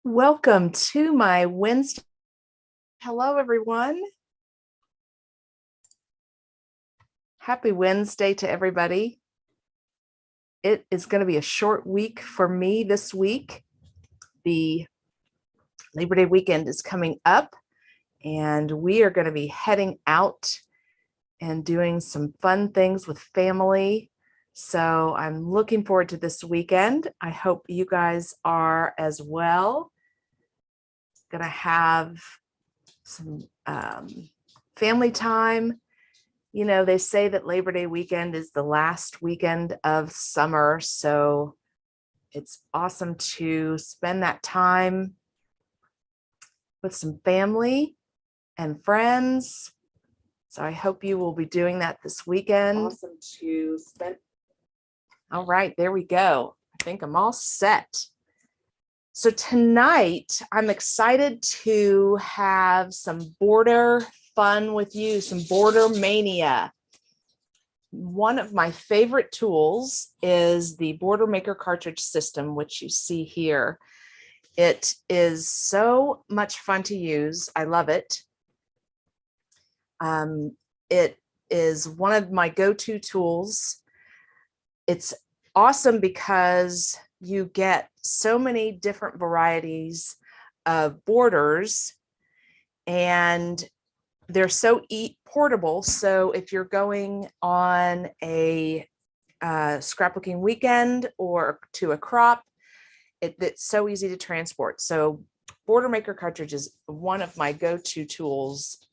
Welcome to my Wednesday. Hello, everyone. Happy Wednesday to everybody. It is going to be a short week for me this week. The Labor Day weekend is coming up, and we are going to be heading out and doing some fun things with family. So I'm looking forward to this weekend. I hope you guys are as well. Going to have some family time. You know, they say that Labor Day weekend is the last weekend of summer, so it's awesome to spend that time with some family and friends. So I hope you will be doing that this weekend. Awesome to spend. All right, there we go. I think I'm all set. So tonight, I'm excited to have some border fun with you, some Border Mania. One of my favorite tools is the Border Maker cartridge system, which you see here. It is so much fun to use. I love it. It is one of my go-to tools. It's awesome because you get so many different varieties of borders, and they're so portable. So if you're going on a scrapbooking weekend or to a crop, it's so easy to transport. So Border Maker cartridge is one of my go-to tools,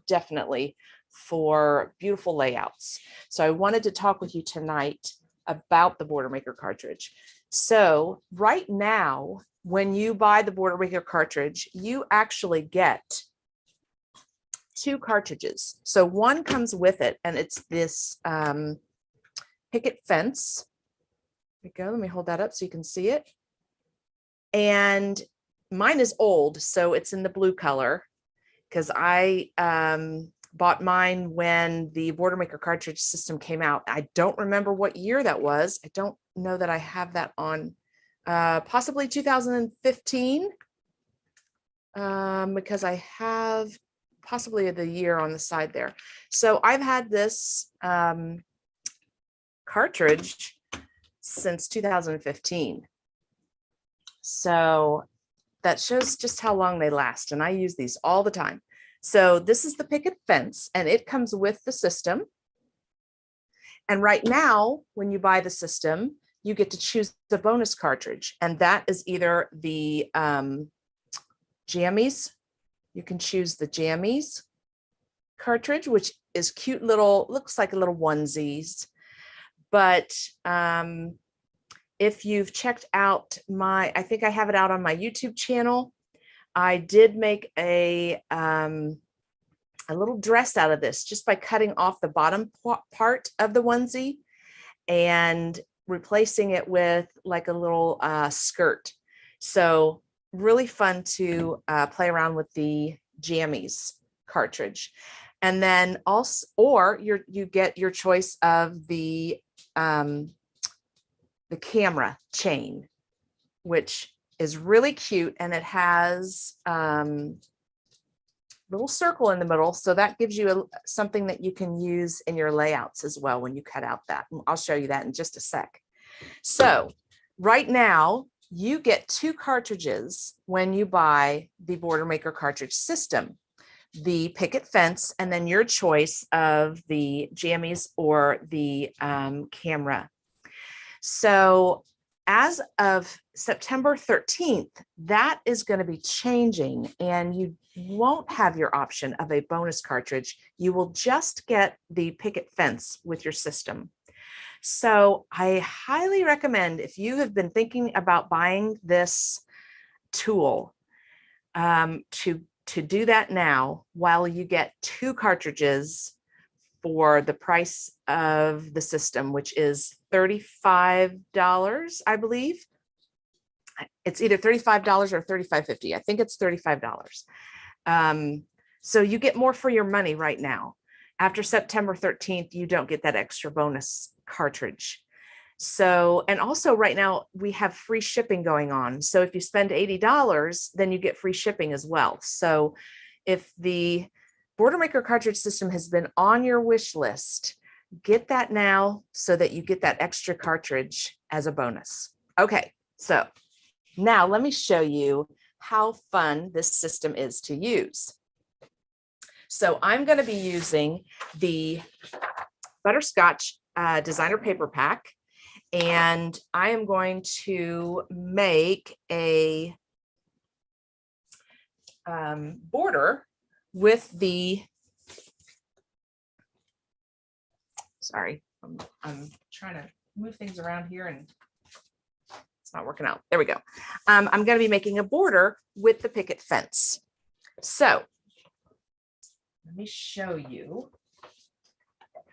definitely, for beautiful layouts. So I wanted to talk with you tonight about the Border Maker cartridge. So right now, when you buy the Border Maker cartridge, you actually get two cartridges. So one comes with it, and it's this picket fence. There we go. Let me hold that up so you can see it. And mine is old, so it's in the blue color, because I bought mine when the Border Maker cartridge system came out. I don't remember what year that was. I don't know that I have that on, possibly 2015, because I have possibly the year on the side there. So I've had this cartridge since 2015. So that shows just how long they last. And I use these all the time. So this is the picket fence, and it comes with the system. And right now, when you buy the system, you get to choose the bonus cartridge. And that is either the jammies. You can choose the jammies cartridge, which is cute little, looks like a little onesies. But if you've checked out I think I have it out on my YouTube channel. I did make a little dress out of this just by cutting off the bottom part of the onesie and replacing it with like a little skirt. So really fun to play around with the jammies cartridge. And then also, or you get your choice of the camera chain, which is really cute, and it has little circle in the middle, so that gives you something that you can use in your layouts as well when you cut out that. I'll show you that in just a sec. So right now, you get two cartridges when you buy the Border Maker cartridge system, the picket fence, and then your choice of the jammies or the camera. So as of September 13th, that is going to be changing, and you won't have your option of a bonus cartridge. You will just get the picket fence with your system. So I highly recommend, if you have been thinking about buying this tool, to do that now while you get two cartridges for the price of the system, which is $35, I believe. It's either $35 or $35.50. I think it's $35. So you get more for your money right now. After September 13th, you don't get that extra bonus cartridge. So, and also right now we have free shipping going on. So if you spend $80, then you get free shipping as well. So if the Border Maker cartridge system has been on your wish list, get that now so that you get that extra cartridge as a bonus. Okay, so now let me show you how fun this system is to use. So I'm going to be using the Butterscotch designer paper pack, and I am going to make a border with the, sorry, I'm trying to move things around here and it's not working out. There we go. I'm going to be making a border with the picket fence. So let me show you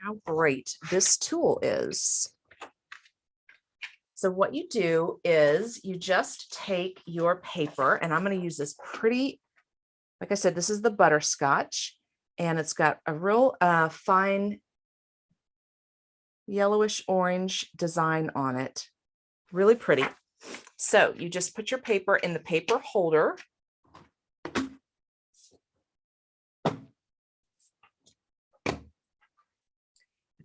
how great this tool is. So what you do is you just take your paper, and I'm going to use this pretty, like I said, this is the Butterscotch, and it's got a real fine yellowish orange design on it. Really pretty. So you just put your paper in the paper holder.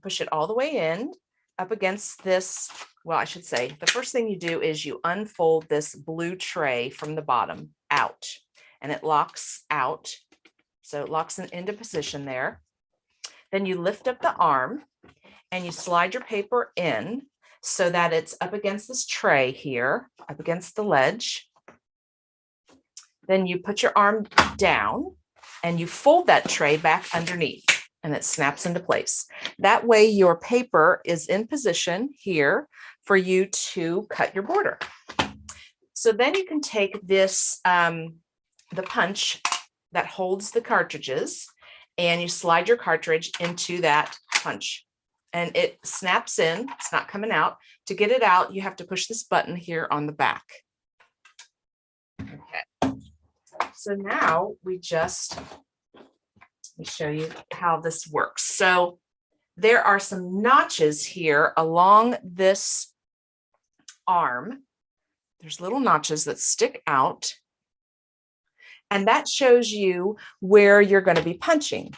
Push it all the way in up against this. Well, I should say the first thing you do is you unfold this blue tray from the bottom out, and it locks out. So it locks into position there. Then you lift up the arm and you slide your paper in so that it's up against this tray here, up against the ledge. Then you put your arm down and you fold that tray back underneath, and it snaps into place. That way your paper is in position here for you to cut your border. So then you can take this, the punch that holds the cartridges, and you slide your cartridge into that punch, and it snaps in. It's not coming out. To get it out, you have to push this button here on the back. Okay. So now we just, let me show you how this works. So there are some notches here along this arm. There's little notches that stick out, and that shows you where you're going to be punching.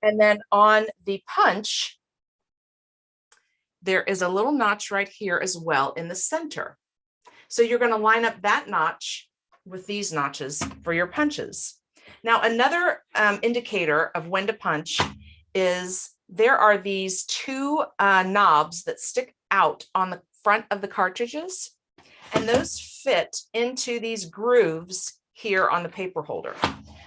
And then on the punch, there is a little notch right here as well in the center. So you're going to line up that notch with these notches for your punches. Now, another indicator of when to punch is there are these two knobs that stick out on the front of the cartridges, and those fit into these grooves here on the paper holder.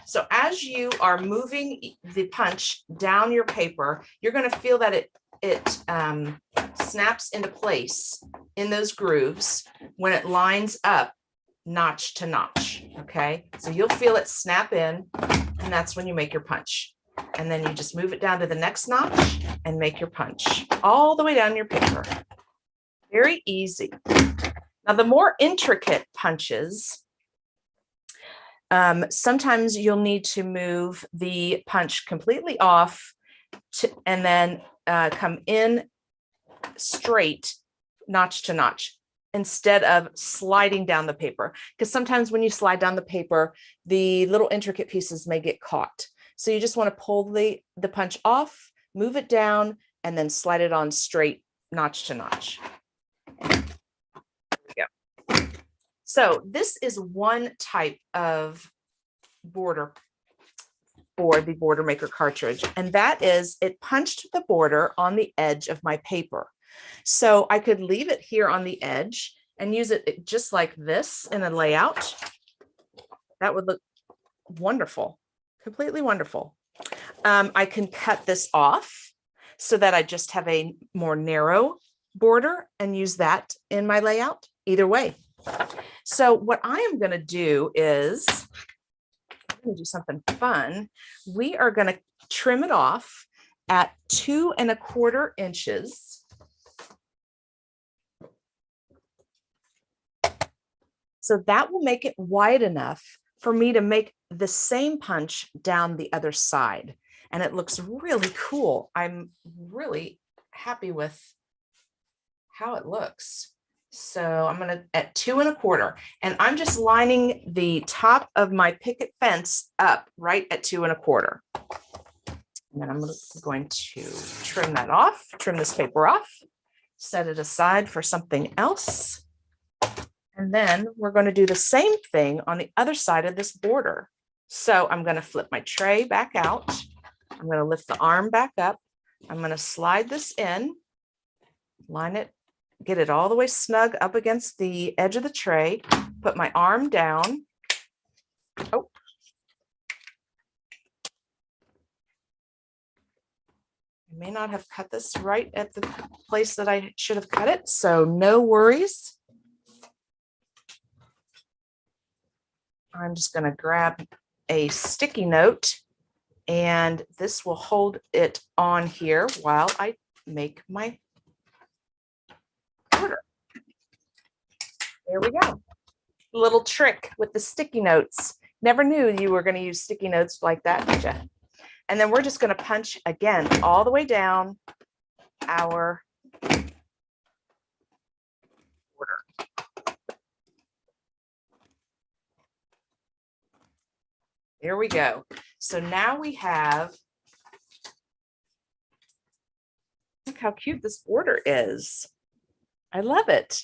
So as you are moving the punch down your paper, you're going to feel that it snaps into place in those grooves when it lines up notch to notch. Okay, so you'll feel it snap in, and that's when you make your punch. And then you just move it down to the next notch and make your punch all the way down your paper. Very easy. Now, the more intricate punches, sometimes you'll need to move the punch completely off and then come in straight notch to notch instead of sliding down the paper. Because sometimes when you slide down the paper, the little intricate pieces may get caught. So you just want to pull the punch off, move it down, and then slide it on straight notch to notch. There we go. So this is one type of border for the Border Maker cartridge, and that is it punched the border on the edge of my paper. So I could leave it here on the edge and use it just like this in a layout. That would look wonderful, completely wonderful. I can cut this off so that I just have a more narrow border and use that in my layout, either way. So what I am going to do is I'm going to do something fun. We are going to trim it off at 2 1/4 inches. So that will make it wide enough for me to make the same punch down the other side. And it looks really cool. I'm really happy with how it looks. So I'm going to at 2 1/4, and I'm just lining the top of my picket fence up right at 2 1/4. And then I'm going to trim that off, trim this paper off, set it aside for something else. And then we're going to do the same thing on the other side of this border. So I'm going to flip my tray back out. I'm going to lift the arm back up. I'm going to slide this in, line it, get it all the way snug up against the edge of the tray, put my arm down. Oh. I may not have cut this right at the place that I should have cut it, so no worries. I'm just going to grab a sticky note, and this will hold it on here while I make my border. There we go. Little trick with the sticky notes. Never knew you were going to use sticky notes like that, did you? And then we're just going to punch again all the way down our border. There we go. So now we have, look how cute this border is. I love it.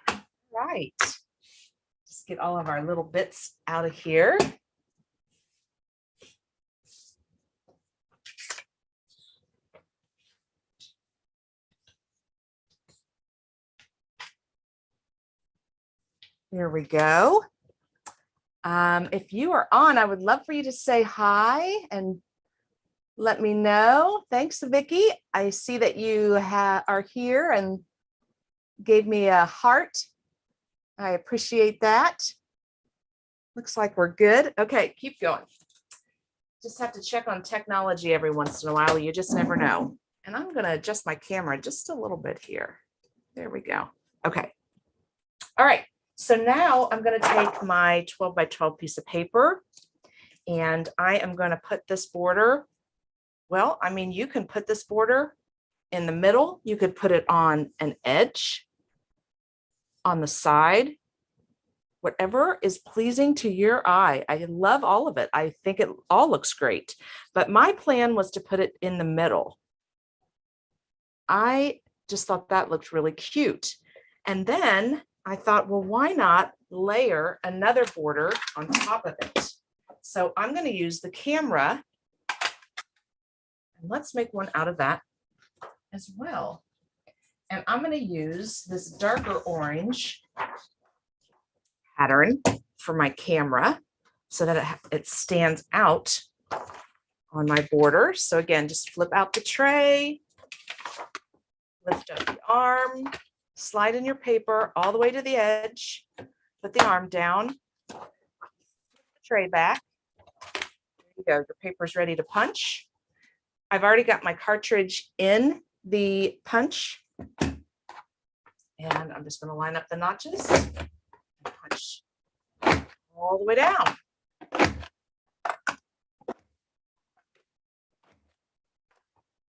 All right. Just get all of our little bits out of here. There we go. If you are on, I would love for you to say hi and let me know. Thanks, Vicki. I see that you are here and gave me a heart. I appreciate that. Looks like we're good. Okay, keep going. Just have to check on technology every once in a while. You just never know. And I'm going to adjust my camera just a little bit here. There we go. Okay. All right. So now I'm going to take my 12 by 12 piece of paper, and I am going to put this border. Well, I mean, you can put this border in the middle. You could put it on an edge, on the side, whatever is pleasing to your eye. I love all of it. I think it all looks great, but my plan was to put it in the middle. I just thought that looked really cute. And then I thought, well, why not layer another border on top of it? So I'm going to use the camera, and let's make one out of that as well. And I'm going to use this darker orange pattern for my camera so that it stands out on my border. So again, just flip out the tray, lift up the arm, slide in your paper all the way to the edge, put the arm down, the tray back. There you go. Your paper's ready to punch. I've already got my cartridge in the punch, and I'm just going to line up the notches and punch all the way down.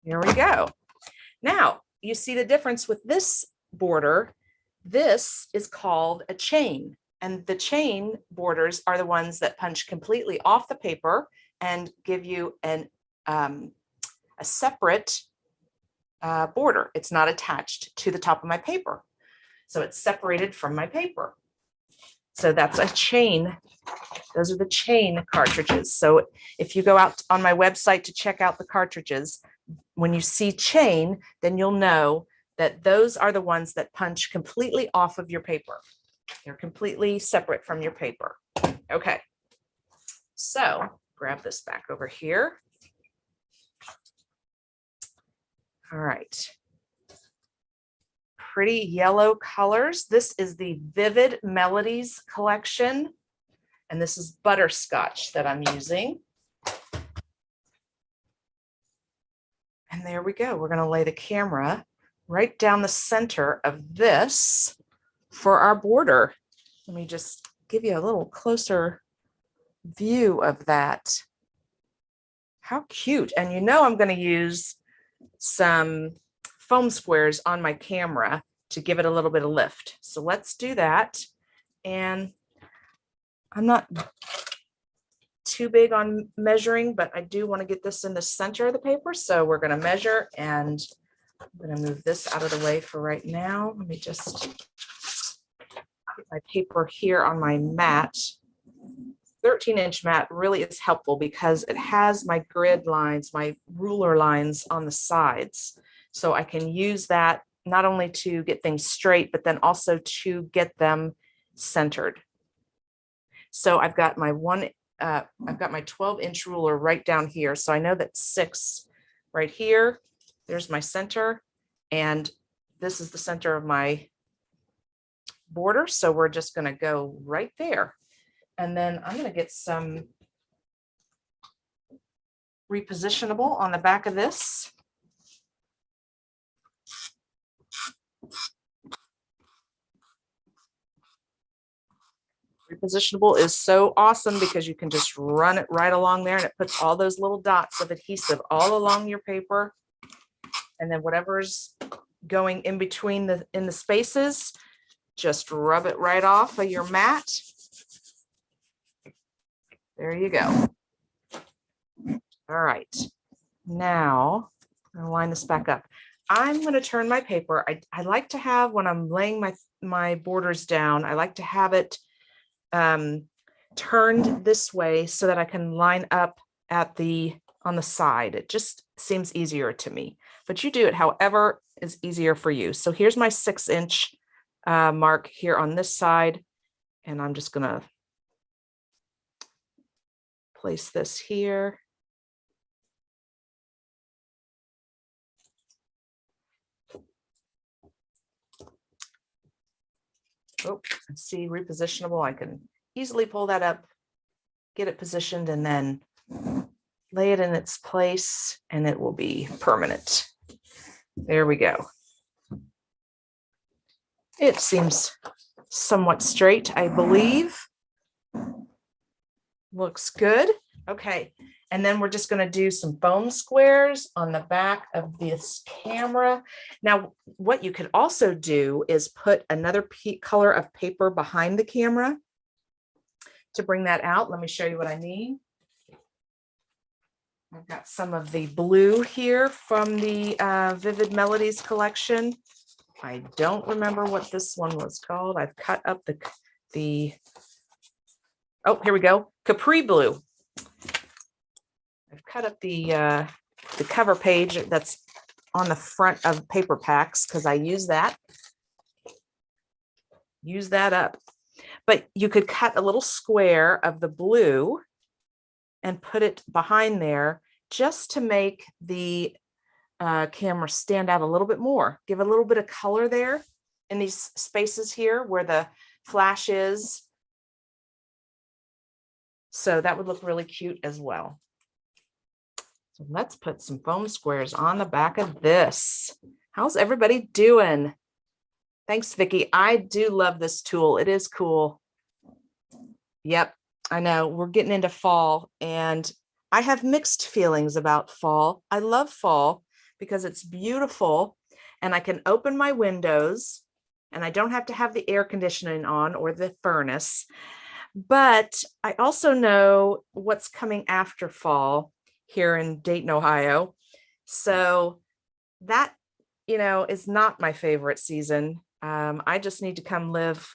There we go. Now, you see the difference with this border. This is called a chain, and the chain borders are the ones that punch completely off the paper and give you a separate border. It's not attached to the top of my paper, so it's separated from my paper. So that's a chain. Those are the chain cartridges. So if you go out on my website to check out the cartridges, when you see chain, then you'll know that those are the ones that punch completely off of your paper. They're completely separate from your paper. Okay, so grab this back over here. All right. Pretty yellow colors. This is the Vivid Melodies collection, and this is butterscotch that I'm using. And there we go. We're going to lay the camera right down the center of this for our border. Let me just give you a little closer view of that. How cute. And you know I'm going to use some foam squares on my camera to give it a little bit of lift. So let's do that. And I'm not too big on measuring, but I do want to get this in the center of the paper. So we're going to measure, and I'm going to move this out of the way for right now. Let me just get my paper here on my mat. 13-inch mat really is helpful because it has my grid lines, my ruler lines on the sides. So I can use that not only to get things straight, but then also to get them centered. So I've got my 12-inch ruler right down here. So I know that 6 right here, there's my center, and this is the center of my border. So we're just going to go right there. And then I'm going to get some repositionable on the back of this. Repositionable is so awesome because you can just run it right along there, and it puts all those little dots of adhesive all along your paper. And then whatever's going in between in the spaces, just rub it right off of your mat. There you go. All right. Now I'm gonna line this back up. I'm going to turn my paper. I like to have, when I'm laying my borders down, I like to have it turned this way so that I can line up on the side. It just seems easier to me, but you do it however is easier for you. So here's my 6-inch mark here on this side, and I'm just going to place this here. Oh, let's see, repositionable. I can easily pull that up, get it positioned, and then lay it in its place, and it will be permanent. There we go. It seems somewhat straight, I believe. Looks good. Okay, and then we're just going to do some foam squares on the back of this camera. Now, what you could also do is put another color of paper behind the camera to bring that out. Let me show you what I mean. I've got some of the blue here from the Vivid Melodies collection. I don't remember what this one was called. I've cut up oh, here we go. Capri blue. I've cut up the cover page that's on the front of paper packs because I use that up. But you could cut a little square of the blue and put it behind there just to make the camera stand out a little bit more. Give a little bit of color there in these spaces here where the flash is. So that would look really cute as well. So let's put some foam squares on the back of this. How's everybody doing? Thanks, Vicki. I do love this tool. It is cool. Yep, I know we're getting into fall, and I have mixed feelings about fall. I love fall because it's beautiful, and I can open my windows, and I don't have to have the air conditioning on or the furnace. But I also know what's coming after fall here in Dayton, Ohio. So that, is not my favorite season. I just need to come live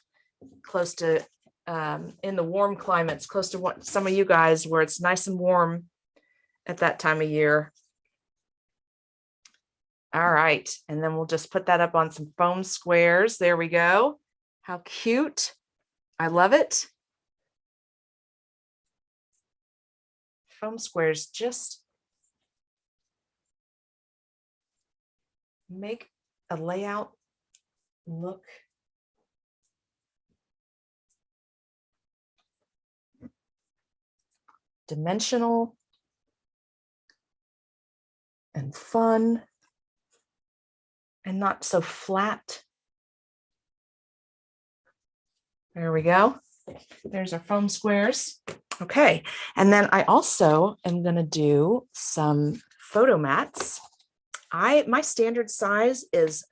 close to, in the warm climates, close to what some of you guys, where it's nice and warm at that time of year. All right. And then we'll just put that up on some foam squares. There we go. How cute. I love it. Foam squares just make a layout look dimensional and fun and not so flat. There we go. There's our foam squares. Okay, and then I also am going to do some photo mats. my standard size is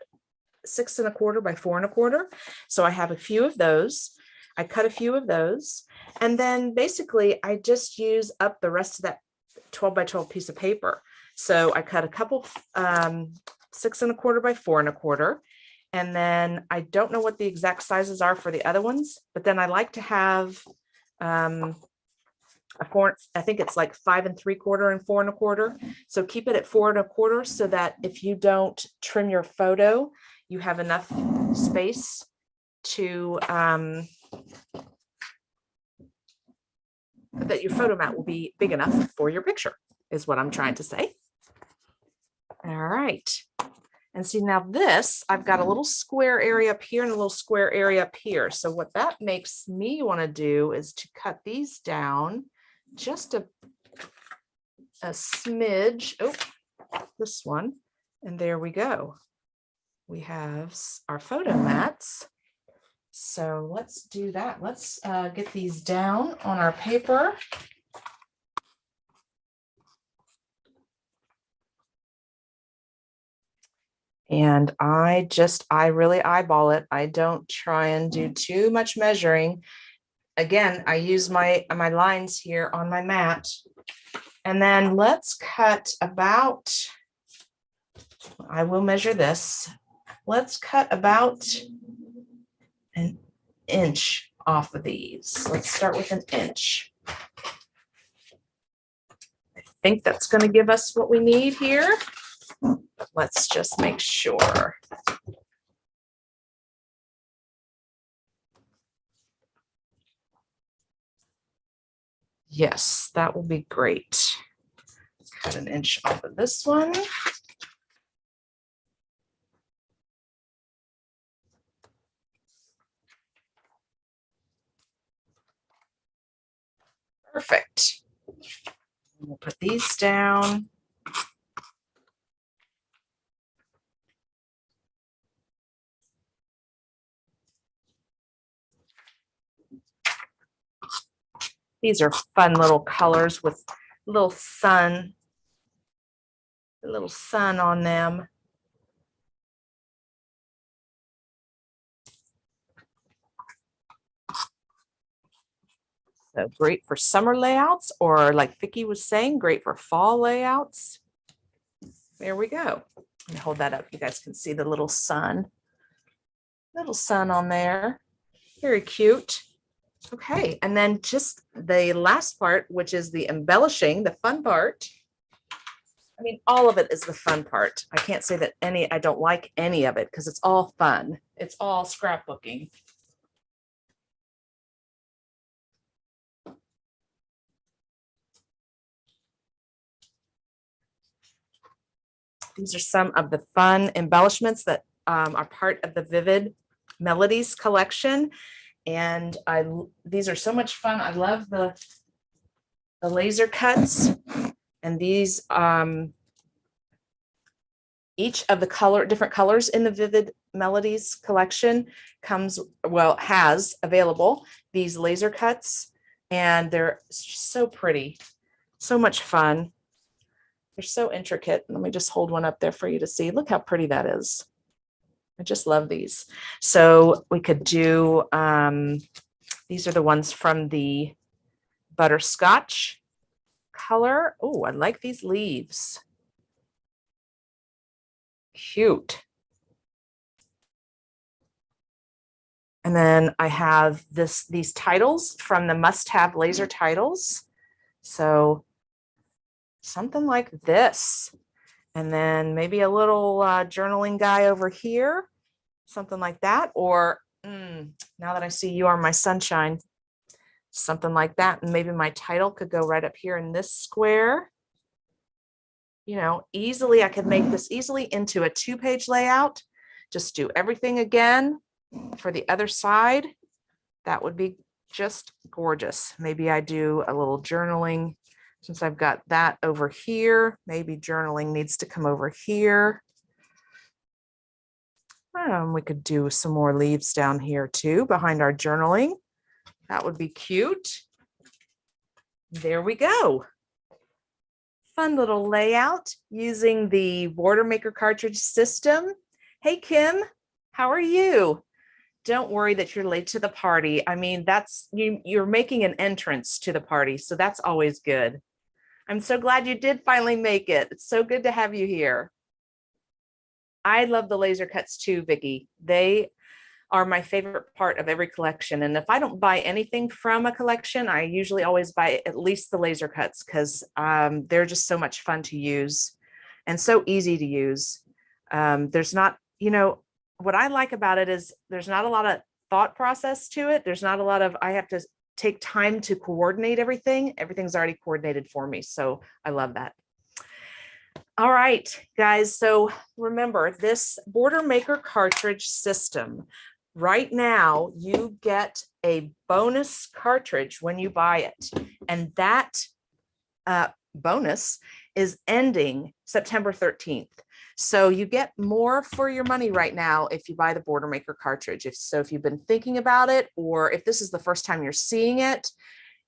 6 1/4 by 4 1/4. So I have a few of those. I cut a few of those. And then basically I just use up the rest of that 12 by 12 piece of paper. So I cut a couple 6 1/4 by 4 1/4. And then I don't know what the exact sizes are for the other ones, but then I like to have a 4, I think it's like 5 3/4 and 4 1/4. So keep it at 4 1/4 so that if you don't trim your photo, you have enough space to that your photo mat will be big enough for your picture, is what I'm trying to say. All right. And see, now this, I've got a little square area up here and a little square area up here. So what that makes me want to do is to cut these down just a smidge. Oh, this one. And there we go. We have our photo mats. So let's do that. Let's get these down on our paper. And I really eyeball it. I don't try and do too much measuring. Again, I use my lines here on my mat. And then let's cut about, I will measure this. Let's cut about an inch off of these. Let's start with an inch. I think that's going to give us what we need here. Let's just make sure. Yes, that will be great. Cut an inch off of this one. Perfect. We'll put these down. These are fun little colors with little sun on them. So great for summer layouts, or like Vicki was saying, great for fall layouts. There we go. Let me hold that up. You guys can see the little sun on there. Very cute. Okay, and then just the last part, which is the embellishing, the fun part. I mean, all of it is the fun part. I can't say that I don't like any of it because it's all fun. It's all scrapbooking. These are some of the fun embellishments that are part of the Vivid Melodies collection. And these are so much fun. I love the laser cuts, and these each of the different colors in the Vivid Melodies collection has available these laser cuts, and they're so pretty, so much fun. They're so intricate. Let me just hold one up there for you to see. Look how pretty that is. I just love these. So we could do, these are the ones from the butterscotch color. Oh, I like these leaves. Cute. And then I have these titles from the must-have laser titles. So something like this. And then maybe a little journaling guy over here, something like that. Or now that I see You Are My Sunshine, something like that. And maybe my title could go right up here in this square. You know, easily, I could make this easily into a 2-page layout. Just do everything again for the other side. That would be just gorgeous. Maybe I do a little journaling. Since I've got that over here, maybe journaling needs to come over here. We could do some more leaves down here too, behind our journaling. That would be cute. There we go. fun little layout using the Border Maker cartridge system. Hey, Kim, how are you? Don't worry that you're late to the party. I mean, you're making an entrance to the party, so that's always good. I'm so glad you did finally make it. It's so good to have you here. I love the laser cuts too, Vicki. They are my favorite part of every collection. And if I don't buy anything from a collection, I usually always buy at least the laser cuts because they're just so much fun to use and so easy to use. There's not, what I like about it is there's not a lot of thought process to it. There's not a lot of, I have to take time to coordinate everything. Everything's already coordinated for me. So I love that. All right, guys. So remember this Border Maker cartridge system. Right now, you get a bonus cartridge when you buy it. And that bonus is ending September 13th. So you get more for your money right now if you buy the Border Maker cartridge. If you've been thinking about it, or if this is the first time you're seeing it,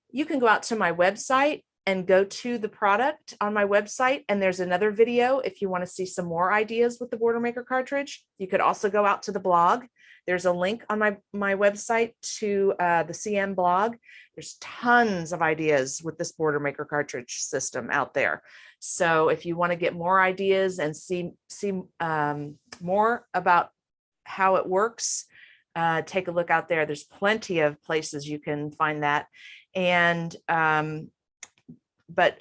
you can go out to my website and go to the product on my website. And there's another video if you want to see some more ideas with the Border Maker cartridge. You could also go out to the blog. There's a link on my website to the CM blog. There's tons of ideas with this Border Maker cartridge system out there. So if you want to get more ideas and see more about how it works, take a look out there. There's plenty of places you can find that. And but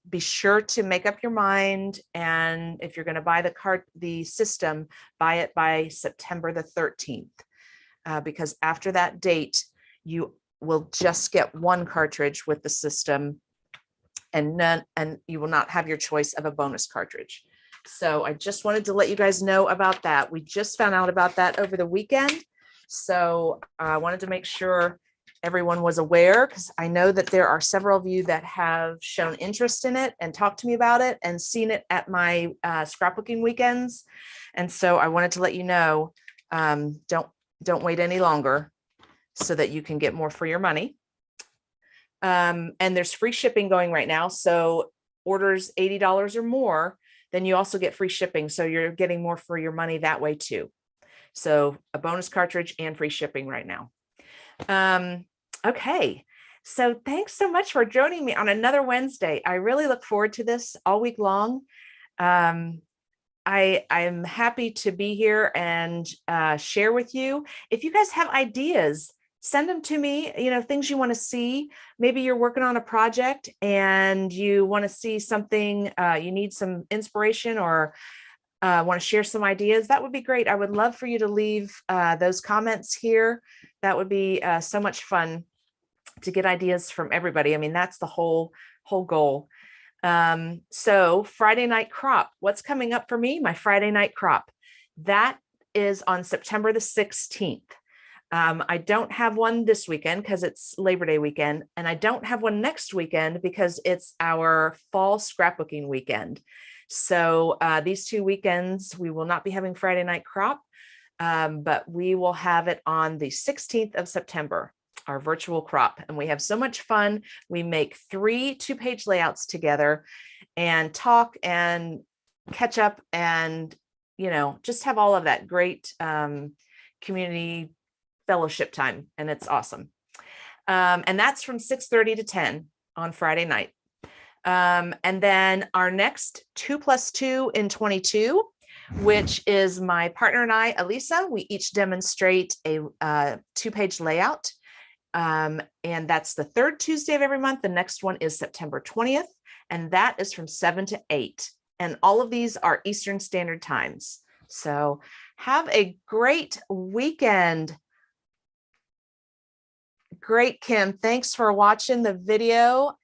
be sure to make up your mind. And if you're going to buy the system, buy it by September the 13th, because after that date, you will just get one cartridge with the system and you will not have your choice of a bonus cartridge. So I just wanted to let you guys know about that. We just found out about that over the weekend. So I wanted to make sure everyone was aware, because I know that there are several of you that have shown interest in it and talked to me about it and seen it at my scrapbooking weekends. And so I wanted to let you know, don't wait any longer so that you can get more for your money. And there's free shipping going right now. So orders $80 or more, then you also get free shipping. So you're getting more for your money that way too. So a bonus cartridge and free shipping right now. Okay, so thanks so much for joining me on another Wednesday. I really look forward to this all week long. I'm happy to be here and share with you. If you guys have ideas, send them to me, things you want to see. Maybe you're working on a project and you want to see something, you need some inspiration or want to share some ideas. That would be great. I would love for you to leave those comments here. That would be so much fun to get ideas from everybody. I mean, that's the whole goal. So Friday night crop, what's coming up for me? My Friday night crop, that is on September the 16th. I don't have one this weekend because it's Labor Day weekend, and I don't have one next weekend because it's our fall scrapbooking weekend. So these 2 weekends, we will not be having Friday night crop, but we will have it on the 16th of September, our virtual crop. And we have so much fun. We make 3 2-page layouts together and talk and catch up and, just have all of that great community fellowship time. And it's awesome. And that's from 6:30 to 10 on Friday night. And then our next 2+2 in 22, which is my partner and I, Elisa, we each demonstrate a 2-page layout. And that's the 3rd Tuesday of every month. The next one is September 20th, and that is from 7 to 8. And all of these are Eastern Standard Times. So have a great weekend. Great, Kim. Thanks for watching the video.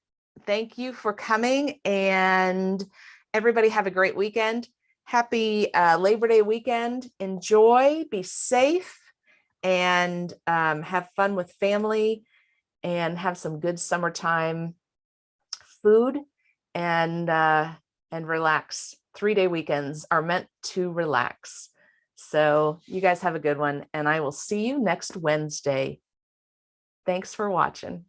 Thank you for coming, and everybody have a great weekend. Happy Labor Day weekend. Enjoy, be safe, and have fun with family and have some good summertime food and relax. 3-day weekends are meant to relax. So you guys have a good one, and I will see you next Wednesday. Thanks for watching.